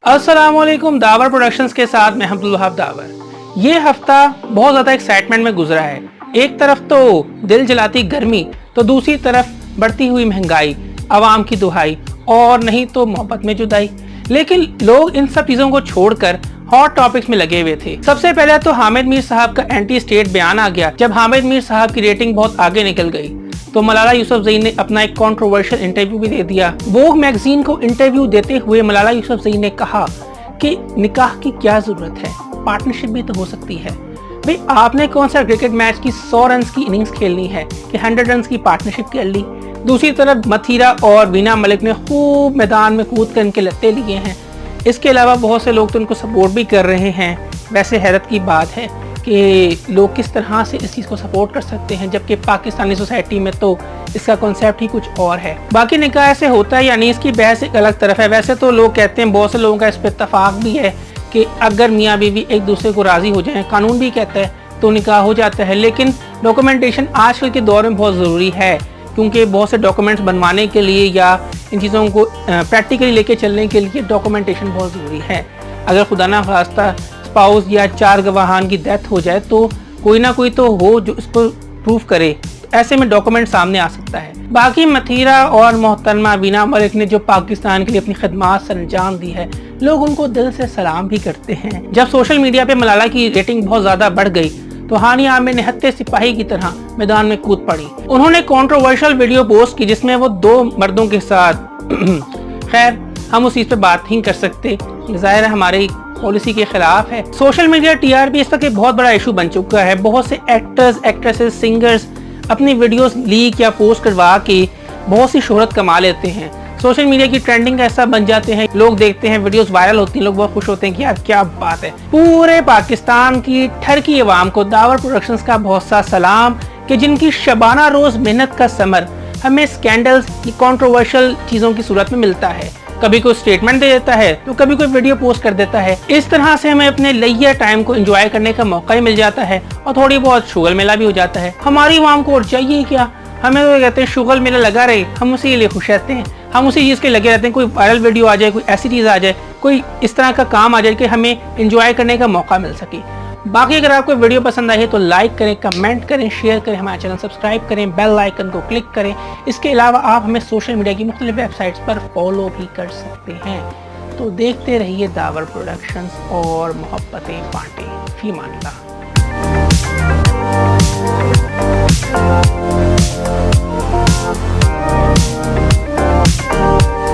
अस्सलामुअलैकुम। The power productions के साथ मैं अब्दुल वहाब दावर। ये हफ्ता बहुत ज़्यादा एक्साइटमेंट में गुजरा है। एक तरफ तो दिल जलाती गर्मी, तो दूसरी तरफ बढ़ती हुई महंगाई, आवाम की दुहाई और नहीं तो मोहब्बत में जुदाई। लेकिन लोग इन सब चीज़ों को छोड़कर हॉट टॉपिक्स में लगे हुए थे। सबसे पहले तो हामिद मीर साहब का एंटी स्टेट बयान आ गया। जब हामिद मीर साहब की रेटिंग बहुत आगे निकल गई तो मलाला यूसुफजई ने अपना एक कंट्रोवर्शियल इंटरव्यू भी दे दिया। वोग मैगजीन को इंटरव्यू देते हुए मलाला यूसुफजई ने कहा कि निकाह की क्या जरूरत है, पार्टनरशिप भी तो हो सकती है। भाई आपने कौन सा क्रिकेट मैच की 100 रन की इनिंग्स खेलनी है कि 100 रन की पार्टनरशिप कर ली। दूसरी तरफ मथीरा और वीना मलिक ने खूब मैदान में कूद कर इनके लत्ते लिए हैं। इसके अलावा बहुत से लोग तो उनको सपोर्ट भी कर रहे हैं। वैसे हैरत की बात है कि लोग किस तरह से इस चीज़ को सपोर्ट कर सकते हैं, जबकि पाकिस्तानी सोसाइटी में तो इसका कॉन्सेप्ट ही कुछ और है। बाकी निकाह ऐसे होता है या नहीं, इसकी बहस एक अलग तरफ है। वैसे तो लोग कहते हैं, बहुत से लोगों का इस पर इत्तफाक भी है कि अगर मियाँ बीवी एक दूसरे को राज़ी हो जाएं, कानून भी कहता है, तो निकाह हो जाता है। लेकिन डॉक्यूमेंटेशन आजकल के दौर में बहुत ज़रूरी है, क्योंकि बहुत से डॉक्यूमेंट्स बनवाने के लिए या इन चीज़ों को प्रैक्टिकली लेके चलने के लिए डॉक्यूमेंटेशन बहुत ज़रूरी है। अगर खुदा ना खास्ता स्पाउस या 4 गवाहान की डेथ हो जाए तो कोई ना कोई तो हो जो इसको प्रूफ करे, ऐसे में डॉक्यूमेंट सामने आ सकता है। बाकी मथीरा और मोहतरमा वीना मलिक ने जो पाकिस्तान के लिए अपनी खदमात सरंजाम दी है, लोग उनको दिल से सलाम भी करते हैं। जब सोशल मीडिया पे मलाला की रेटिंग बहुत ज़्यादा बढ़ गई तो हानिया आमिर ने हत्ते सिपाही की तरह मैदान में कूद पड़ी। उन्होंने कंट्रोवर्शियल वीडियो पोस्ट की जिसमें वो 2 मर्दों के साथ खैर हम उस चीज़ पे बात नहीं कर सकते, ज़ाहिर है हमारी पॉलिसी के खिलाफ है। सोशल मीडिया टीआरपी इस वक्त एक बहुत बड़ा इशू बन चुका है। बहुत से एक्टर्स, एक्ट्रेसेस, सिंगर्स अपनी वीडियोस लीक या पोस्ट करवा के बहुत सी शोहरत कमा लेते हैं। सोशल मीडिया की ट्रेंडिंग ऐसा बन जाते हैं, लोग देखते हैं, वीडियोस वायरल होती हैं, लोग बहुत खुश होते हैं कि यार क्या बात है। पूरे पाकिस्तान की ठरकी अवाम को दावर प्रोडक्शंस का बहुत सा सलाम कि जिनकी शबाना रोज मेहनत का समर हमें स्कैंडल्स, कंट्रोवर्शियल चीज़ों की सूरत में मिलता है। कभी कोई स्टेटमेंट दे देता है तो कभी कोई वीडियो पोस्ट कर देता है। इस तरह से हमें अपने लिया टाइम को एंजॉय करने का मौका ही मिल जाता है और थोड़ी बहुत शुगल मेला भी हो जाता है। हमारी आवाम को और चाहिए क्या, हमें तो कहते हैं शुगल मेला लगा रहे, हम उसी के लिए खुश रहते हैं, हम उसी चीज़ के लगे रहते हैं। कोई वायरल वीडियो आ जाए, कोई ऐसी चीज़ आ जाए, कोई इस तरह का काम आ जाए कि हमें एंजॉय करने का मौका मिल सके। बाकी अगर आपको वीडियो पसंद आई है तो लाइक करें, कमेंट करें, शेयर करें, हमारा चैनल सब्सक्राइब करें, बेल आइकन को क्लिक करें। इसके अलावा आप हमें सोशल मीडिया की मुख्तलिफ वेबसाइट्स पर फॉलो भी कर सकते हैं। तो देखते रहिए दावर प्रोडक्शंस और मोहब्बतें बांटें। फी मान अल्लाह।